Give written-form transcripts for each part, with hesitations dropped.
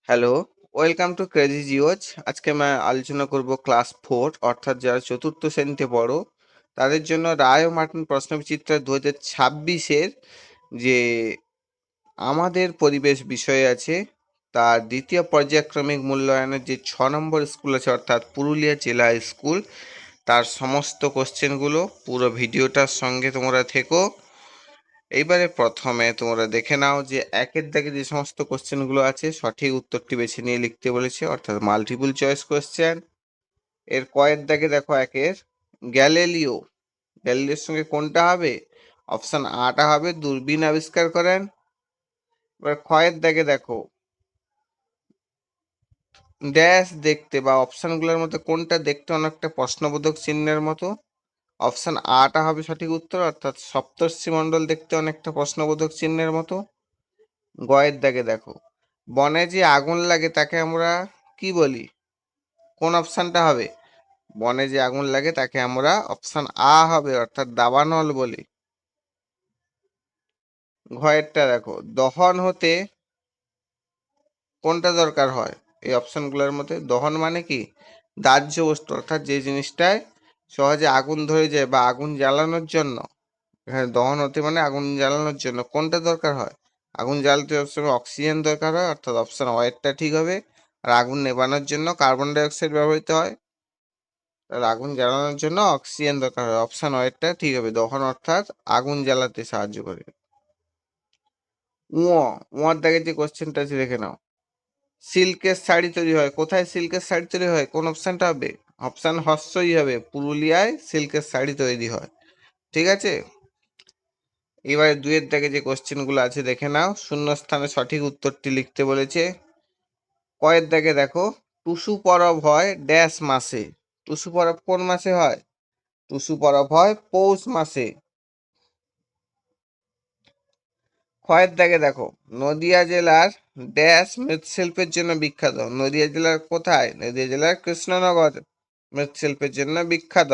Hello, welcome to crazy জিওজ। আজকে আমি আলোচনা করব ক্লাস 4 অর্থাৎ যারা চতুর্থ শ্রেণীতে পড়ো তাদের জন্য রায় ও মার্টিন প্রশ্নবিচিত্র 2026-এর যে আমাদের পরিবেশ বিষয় আছে তার দ্বিতীয় পর্যায়ক্রমিক মূল্যায়নের যে 6 নম্বর স্কুল আছে অর্থাৎ পুরুলিয়া জেলা স্কুল তার সমস্ত কোশ্চেনগুলো পুরো ভিডিওটার সঙ্গে তোমরা থেকো। এইবারে প্রথমে তোমরা দেখে নাও যে একের দাগে যে সমস্ত কোশ্চেনগুলো আছে সঠিক উত্তরটি বেছে নিয়ে লিখতে বলেছে অর্থাৎ মাল্টিপল চয়েস কোশ্চেন। এর কয়ের দাগে দেখো একের গ্যালিলিওর সঙ্গে কোনটা হবে? অপশন আটা হবে দূরবীন আবিষ্কার করেন। এবার ক্ষয়ের দাগে দেখো ড্যাশ দেখতে বা অপশনগুলোর মধ্যে কোনটা দেখতে অনেকটা প্রশ্নবোধক চিহ্নের মতো? অপশন আটা হবে সঠিক উত্তর অর্থাৎ সপ্তর্ষি মণ্ডল দেখতে অনেকটা প্রশ্নবোধক চিহ্নের মতো। গয়ের দাগে দেখো বনে যে আগুন লাগে তাকে আমরা কি বলি? কোন অপশনটা হবে? বনে যে আগুন লাগে তাকে আমরা অপশন আ হবে অর্থাৎ দাবানল বলি। ঘয়েরটা দেখো দহন হতে কোনটা দরকার হয়? এই অপশনগুলোর মধ্যে দহন মানে কি? দাহ্য বস্তু অর্থাৎ যে জিনিসটায় সহজে আগুন ধরে যায় বা আগুন জ্বালানোর জন্য। এখানে দহন হতে মানে আগুন জ্বালানোর জন্য কোনটা দরকার হয়? আগুন জ্বালাতে সবসময় অক্সিজেন দরকার হয় অর্থাৎ অপশন ওয়াইটটা ঠিক হবে। আর আগুন নেভানোর জন্য কার্বন ডাই অক্সাইড ব্যবহৃত হয়, তাহলে আগুন জ্বালানোর জন্য অক্সিজেন দরকার হয়। অপশন ওয়াইটটা ঠিক হবে, দহন অর্থাৎ আগুন জ্বালাতে সাহায্য করে। উঁয়ার দাগে যে কোশ্চেনটা আছে দেখে নাও। সিল্কের শাড়ি তৈরি হয় কোথায়? সিল্কের শাড়ি তৈরি হয় কোন অপশনটা হবে? অপশন হর্ষই হবে, পুরুলিয়ায় সিল্কের শাড়ি তৈরি হয়। ঠিক আছে, এবারে দুয়ের দাগে যে কোশ্চেনগুলো আছে দেখে নাও। শূন্যস্থানে সঠিক উত্তরটি লিখতে বলেছে। কয়ের দাগে দেখো টুসু পরব হয় ড্যাশ মাসে। টুসু পরব কোন মাসে হয়? টুসু পরব হয় পৌষ মাসে। ক্ষয়ের দাগে দেখো নদিয়া জেলার ড্যাশ মৃৎশিল্পের জন্য বিখ্যাত। নদিয়া জেলার কোথায়? নদিয়া জেলার কৃষ্ণনগর মৃৎশিল্পের জন্য বিখ্যাত।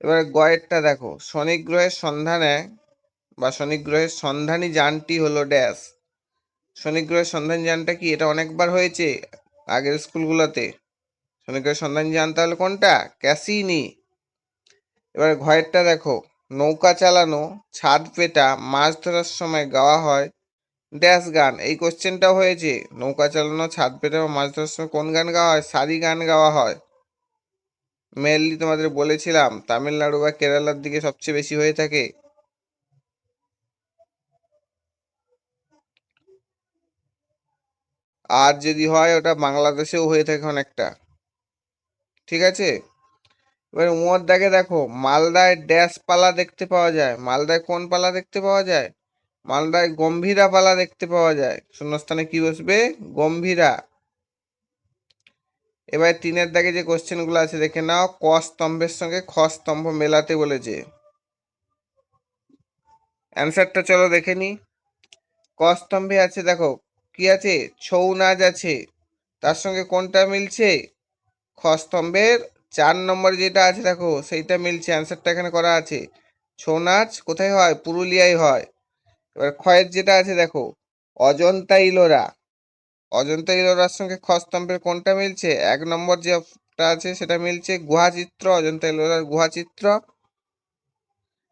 এবারে গয়েরটা দেখো শনি গ্রহের সন্ধানে বা শনি গ্রহের সন্ধানী যানটি হলো ড্যাশ। শনি গ্রহের সন্ধানী যানটা কি? এটা অনেকবার হয়েছে আগের স্কুলগুলোতে। শনি গ্রহের সন্ধানী যান তাহলে কোনটা? ক্যাসিনি। এবার ঘয়েরটা দেখো নৌকা চালানো ছাদ পেটা মাছ ধরার সময় গাওয়া হয় ড্যাশ গান। এই কোশ্চেনটাও হয়েছে। নৌকা চালানো ছাদ পেটা বা মাছ ধরার সময় কোন গান গাওয়া হয়? সারি গান গাওয়া হয়। মেনলি তোমাদের বলেছিলাম তামিলনাড়ু বা কেরালার দিকে সবচেয়ে বেশি হয়ে থাকে। আর যদি হয় ওটা বাংলাদেশেও হয়ে থাকে অনেকটা। ঠিক আছে, এবার উঁয়ার দাগে দেখো মালদায় ড্যাশ পালা দেখতে পাওয়া যায়। মালদায় কোন পালা দেখতে পাওয়া যায়? মালদায় গম্ভীরা পালা দেখতে পাওয়া যায়। শূন্যস্থানে কি বসবে? গম্ভীরা। এবার তিনের দাগে যে কোশ্চেনগুলো আছে দেখে নাও। ক স্তম্ভের সঙ্গে খ স্তম্ভ মেলাতে বলেছে। অ্যান্সারটা চলো দেখে নি। ক স্তম্ভে আছে দেখো কি আছে? ছৌ নাচ আছে, তার সঙ্গে কোনটা মিলছে? খ স্তম্ভের 4 নম্বর যেটা আছে দেখো সেইটা মিলছে। অ্যান্সারটা এখানে করা আছে। ছৌ নাচ কোথায় হয়? পুরুলিয়ায় হয়। এবার ক্ষয়ের যেটা আছে দেখো অজন্তা ইলোরা। অজন্তা ইলোরার সঙ্গে খ স্তম্ভের কোনটা মিলছে? 1 নম্বর যেটা আছে সেটা মিলছে গুহা চিত্র, অজন্তা ইলোরার গুহা চিত্র।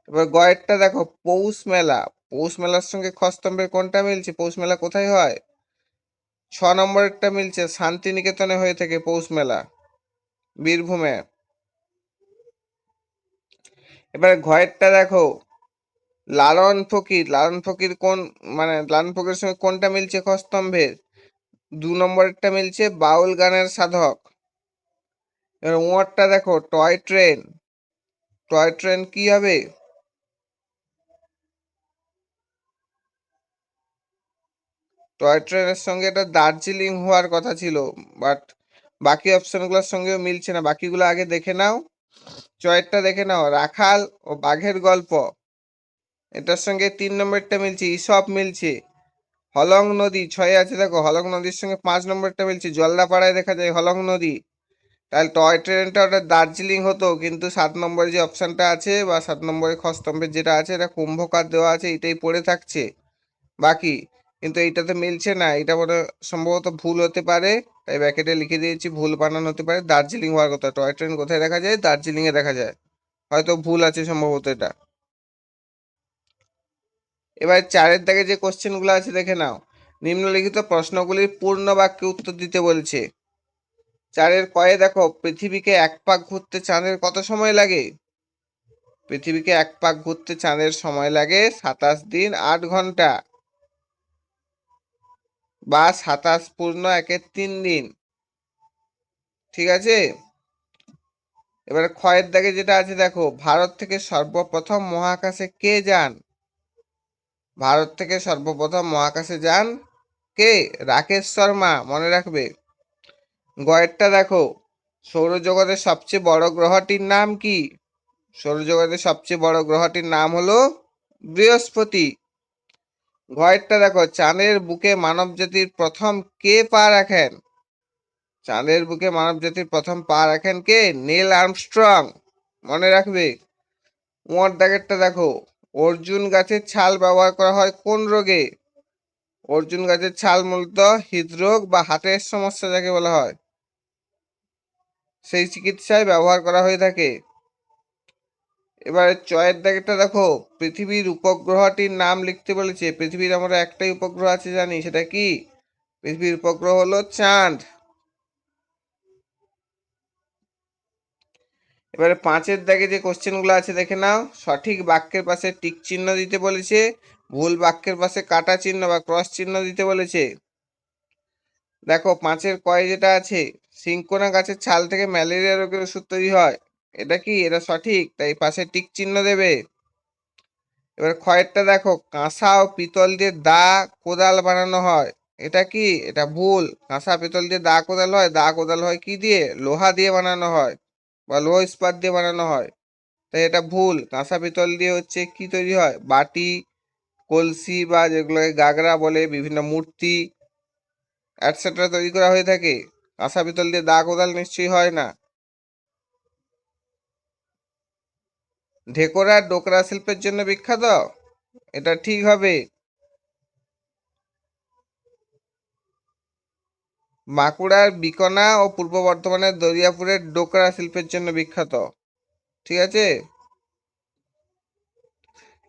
এবার গয়েরটা দেখো পৌষ মেলা। পৌষ মেলার সঙ্গে খ স্তম্ভের কোনটা মিলছে? পৌষ মেলা কোথায় হয়? 6 নম্বরেরটা মিলছে, শান্তিনিকেতনে হয়ে থাকে পৌষ মেলা, বীরভূমে। এবার ঘয়েরটা দেখো লালন ফকির কোন লালন ফকিরের সঙ্গে কোনটা মিলছে খ স্তম্ভের? 2 নম্বরেরটা মিলছে বাউল গানের সাধক। এবার উঁয়ারটা দেখো টয় ট্রেন। টয় ট্রেন কি হবে? টয় ট্রেনের সঙ্গে এটা দার্জিলিং হওয়ার কথা ছিল, বাট বাকি অপশনগুলোর সঙ্গেও মিলছে না। বাকিগুলো আগে দেখে নাও। চয়েরটা দেখে নাও রাখাল ও বাঘের গল্প, এটার সঙ্গে 3 নম্বরটা মিলছে, ইসব মিলছে। হলং নদী 6 আছে দেখো, হলং নদীর সঙ্গে 5 নম্বরটা মিলছে, জলদাপাড়ায় দেখা যায় হলং নদী। তাহলে টয় ট্রেনটা ওটা দার্জিলিং হতো, কিন্তু 7 নম্বরে যে অপশনটা আছে বা 7 নম্বরে খ স্তম্ভের যেটা আছে এটা কুম্ভকার দেওয়া আছে, এটাই পড়ে থাকছে। বাকি কিন্তু এইটাতে মিলছে না, এটা মনে সম্ভবত ভুল হতে পারে, তাই ব্র্যাকেটে লিখে দিয়েছি ভুল বানান হতে পারে। দার্জিলিং হওয়ার কথা, টয় ট্রেন কোথায় দেখা যায়? দার্জিলিং এ দেখা যায়, হয়তো ভুল আছে সম্ভবত এটা। এবার 4-এর দাগে যে কোশ্চেন গুলো আছে দেখে নাও। নিম্নলিখিত প্রশ্নগুলির পূর্ণ বাক্যে উত্তর দিতে বলছে। 4-এর কয়ে দেখো, পৃথিবীকে এক পাক ঘুরতে চাঁদের কত সময় লাগে? পৃথিবীকে এক পাক ঘুরতে চাঁদের সময় লাগে 27 দিন 8 ঘন্টা, বা 27 পূর্ণ 1-এর 3 দিন। ঠিক আছে। এবারে ক্ষয়ের দাগে যেটা আছে দেখো, ভারত থেকে সর্বপ্রথম মহাকাশে কে যান? ভারত থেকে সর্বপ্রথম মহাকাশে যান কে? রাকেশ শর্মা, মনে রাখবে। গয়েরটা দেখো, সৌরজগতের সবচেয়ে বড় গ্রহটির নাম কি? সৌরজগতের সবচেয়ে বড় গ্রহটির নাম হলো বৃহস্পতি। ঘয়েরটা দেখো, চাঁদের বুকে মানবজাতির প্রথম কে পা রাখেন? চাঁদের বুকে মানবজাতির প্রথম পা রাখেন কে? নীল আর্মস্ট্রং, মনে রাখবে। উঁয়ার দাগেরটা দেখো, অর্জুন গাছের ছাল ব্যবহার করা হয় কোন রোগে? অর্জুন গাছের ছাল মূলত হৃদরোগ বা হার্টের সমস্যা যাকে বলা হয়, সেই চিকিৎসায় ব্যবহার করা হয়ে থাকে। এবারে চয়ের দাগেরটা দেখো, পৃথিবীর উপগ্রহটির নাম লিখতে বলেছে। পৃথিবীর আমরা একটাই উপগ্রহ আছে জানি, সেটা কি? পৃথিবীর উপগ্রহ হলো চাঁদ। এবারে 5-এর দাগে যে কোশ্চেন গুলো আছে দেখে নাও। সঠিক বাক্যের পাশে টিক চিহ্ন দিতে বলেছে, ভুল বাক্যের পাশে কাটা চিহ্ন বা ক্রস চিহ্ন দিতে বলেছে। দেখো 5-এর কয়ে যেটা আছে, সিংকোনা গাছের ছাল থেকে ম্যালেরিয়া রোগের ওষুধ তৈরি হয়, এটা কি? এটা সঠিক, তাই পাশে টিক চিহ্ন দেবে। এবার ক্ষয়েরটা দেখো, কাঁসা ও পিতল দিয়ে দা কোদাল বানানো হয়, এটা কি? এটা ভুল। কাঁসা পিতল দিয়ে দা কোদাল হয়? দা কোদাল হয় কি দিয়ে? লোহা দিয়ে বানানো হয়, বা লোহ ইস্পাত দিয়ে বানানো হয়, তাই এটা ভুল। কাঁসা পিতল দিয়ে হচ্ছে কি তৈরি হয়? বাটি, কলসি, বা যেগুলোকে গাগরা বলে, বিভিন্ন মূর্তি এটসেট্রা তৈরি করা হয়ে থাকে। কাঁসা পিতল দিয়ে দা কোদাল নিশ্চয়ই হয় না। ঢেকোরা ডোকরা শিল্পের জন্য বিখ্যাত, এটা ঠিক হবে। বাঁকুড়ার বিকনা ও পূর্ব বর্ধমানের দরিয়াপুরের ডোকরা শিল্পের জন্য বিখ্যাত। ঠিক আছে।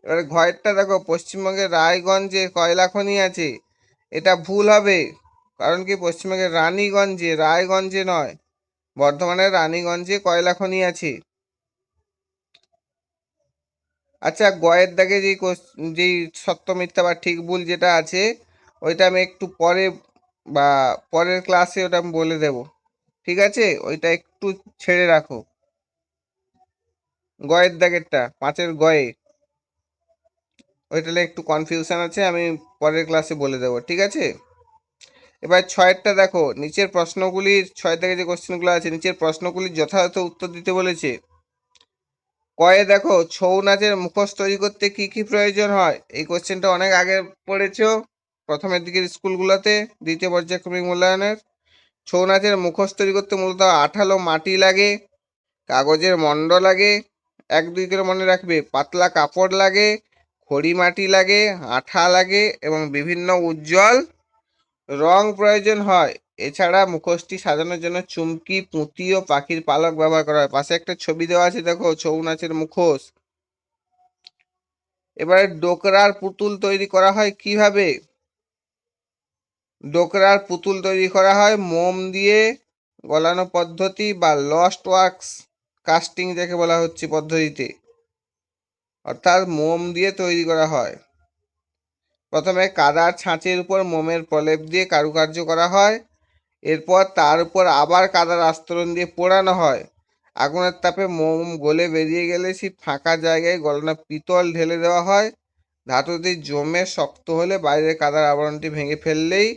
এবারে ঘয়েরটা দেখো, পশ্চিমবঙ্গের রায়গঞ্জে কয়লা খনি আছে, এটা ভুল হবে। কারণ কি? পশ্চিমবঙ্গের রানীগঞ্জে, রায়গঞ্জে নয়। বর্ধমানের রানীগঞ্জে কয়লা খনি আছে। আচ্ছা, গয়ের দাগে যেই সত্য মিথ্যা বা ঠিক ভুল যেটা আছে, ওইটা আমি একটু পরে বা পরের ক্লাসে ওটা আমি বলে দেব। ঠিক আছে, ওইটা একটু ছেড়ে রাখো। গয়ের দাগেরটা 5-এর গয়ে, ওইটা একটু কনফিউশন আছে, আমি পরের ক্লাসে বলে দেবো। ঠিক আছে। এবার 6-এরটা দেখো, নিচের প্রশ্নগুলির 6 থেকে যে কোশ্চেনগুলো আছে, নিচের প্রশ্নগুলির যথাযথ উত্তর দিতে বলেছে। কয়ে দেখো, ছৌ নাচের মুখোশ তৈরি করতে কি কি প্রয়োজন হয়? এই কোশ্চেনটা অনেক আগে পড়েছো প্রথমের দিকের স্কুলগুলোতে, দ্বিতীয় পর্যায়ক্রমিক মূল্যায়নের। ছৌ নাচের মুখোশ তৈরি করতে মূলত আঠালো মাটি লাগে, কাগজের মণ্ড লাগে, 1-2 করে মনে রাখবে, পাতলা কাপড় লাগে, খড়ি মাটি লাগে, আঠা লাগে, এবং বিভিন্ন উজ্জ্বল রং প্রয়োজন হয়। এছাড়া মুখোশটি সাজানোর জন্য চুমকি, পুঁতি ও পাখির পালক ব্যবহার করা হয়। পাশে একটা ছবি দেওয়া আছে দেখো, ছৌ নাচের মুখোশ। এবারে ডোকরার পুতুল তৈরি করা হয় কিভাবে? ডোকরার পুতুল তৈরি করা হয় মোম দিয়ে গলানো পদ্ধতি, বা লস্ট ওয়াক্স কাস্টিং যাকে বলা হচ্ছে পদ্ধতিতে, অর্থাৎ মোম দিয়ে তৈরি করা হয়। প্রথমে কাদার ছাঁচের উপর মোমের প্রলেপ দিয়ে কারুকার্য করা হয়, এরপর তার উপর আবার কাদার আস্তরণ দিয়ে পোড়ানো হয়। আগুনের তাপে মোম গলে বেরিয়ে গেলে সেই ফাঁকা জায়গায় গলানো পিতল ঢেলে দেওয়া হয়। ধাতুটি জমে শক্ত হলে বাইরের কাদার আবরণটি ভেঙে ফেললেই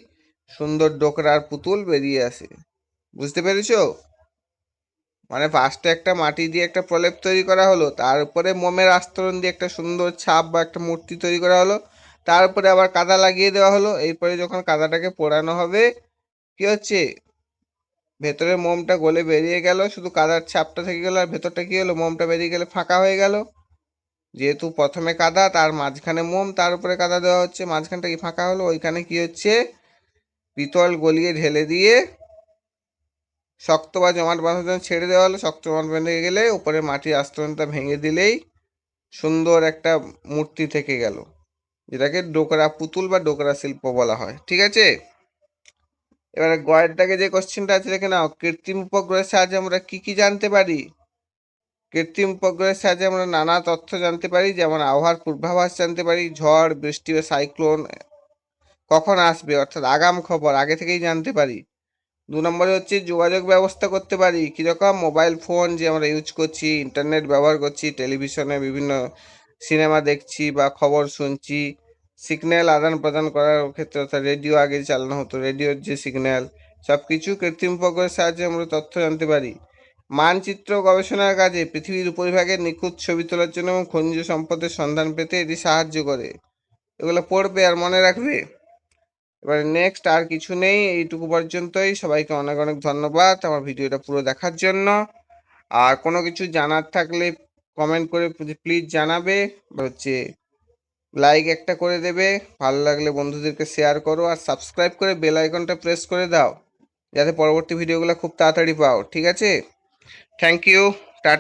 সুন্দর ডোকরার পুতুল বেরিয়ে আসে। বুঝতে পেরেছো? মানে ফার্স্টে একটা মাটি দিয়ে একটা প্রলেপ তৈরি করা হলো, তার উপরে মোমের আস্তরণ দিয়ে একটা সুন্দর ছাপ বা একটা মূর্তি তৈরি করা হলো, তারপরে আবার কাদা লাগিয়ে দেওয়া হলো। এরপরে যখন কাদাটাকে পোড়ানো হবে, কি হচ্ছে? ভেতরে মোমটা গলে বেরিয়ে গেল, শুধু কাদার ছাপটা থেকে গেল, আর ভেতরটা কি হলো? মোমটা বেরিয়ে গেলে ফাঁকা হয়ে গেল। যেহেতু প্রথমে কাদা, তার মাঝখানে মোম, তার উপরে কাদা দেওয়া হচ্ছে, মাঝখানটা কি ফাঁকা হলো, ওইখানে কি হচ্ছে, পিতল গলিয়ে ঢেলে দিয়ে শক্ত বা জমাট বাঁধানো ছেড়ে দেওয়া হলো। শক্ত জমাট বেঁধে গেলে উপরে মাটির আস্তরণটা ভেঙে দিলেই সুন্দর একটা মূর্তি থেকে গেল, যেটাকে ডোকরা পুতুল বা ডোকরা শিল্প বলা হয়। ঠিক আছে, এবারে গয়ের দাগে যে কোশ্চেনটা আছে দেখে নাও, কৃত্রিম উপগ্রহের সাহায্যে আমরা কি কি জানতে পারি? কৃত্রিম উপগ্রহের সাহায্যে আমরা নানা তথ্য জানতে পারি, যেমন আবহাওয়ার পূর্বাভাস জানতে পারি, ঝড় বৃষ্টি বা সাইক্লোন কখন আসবে, অর্থাৎ আগাম খবর আগে থেকেই জানতে পারি। 2 নম্বরে হচ্ছে যোগাযোগ ব্যবস্থা করতে পারি, কীরকম, মোবাইল ফোন যে আমরা ইউজ করছি, ইন্টারনেট ব্যবহার করছি, টেলিভিশনে বিভিন্ন সিনেমা দেখছি বা খবর শুনছি, সিগন্যাল আদান প্রদান করার ক্ষেত্রে, অর্থাৎ রেডিও আগে চালানো হতো, রেডিওর যে সিগন্যাল, সব কিছু কৃত্রিম উপগ্রহের সাহায্যে আমরা তথ্য জানতে পারি। মানচিত্র গবেষণার কাজে পৃথিবীর উপরিভাগের নিখুঁত ছবি তোলার জন্য এবং খনিজ সম্পদের সন্ধান পেতে এটি সাহায্য করে। এগুলো পড়বে আর মনে রাখবে। এবারে নেক্সট আর কিছু নেই, এইটুকু পর্যন্তই। সবাইকে অনেক অনেক ধন্যবাদ আমার ভিডিওটা পুরো দেখার জন্য। আর কোনো কিছু জানার থাকলে কমেন্ট করে প্লিজ জানাবে, হচ্ছে লাইক একটা করে দেবে, ভালো লাগলে বন্ধুদেরকে শেয়ার করো, আর সাবস্ক্রাইব করে বেল আইকনটা প্রেস করে দাও, যাতে পরবর্তী ভিডিওগুলো খুব তাড়াতাড়ি পাও। ঠিক আছে, থ্যাংক ইউ।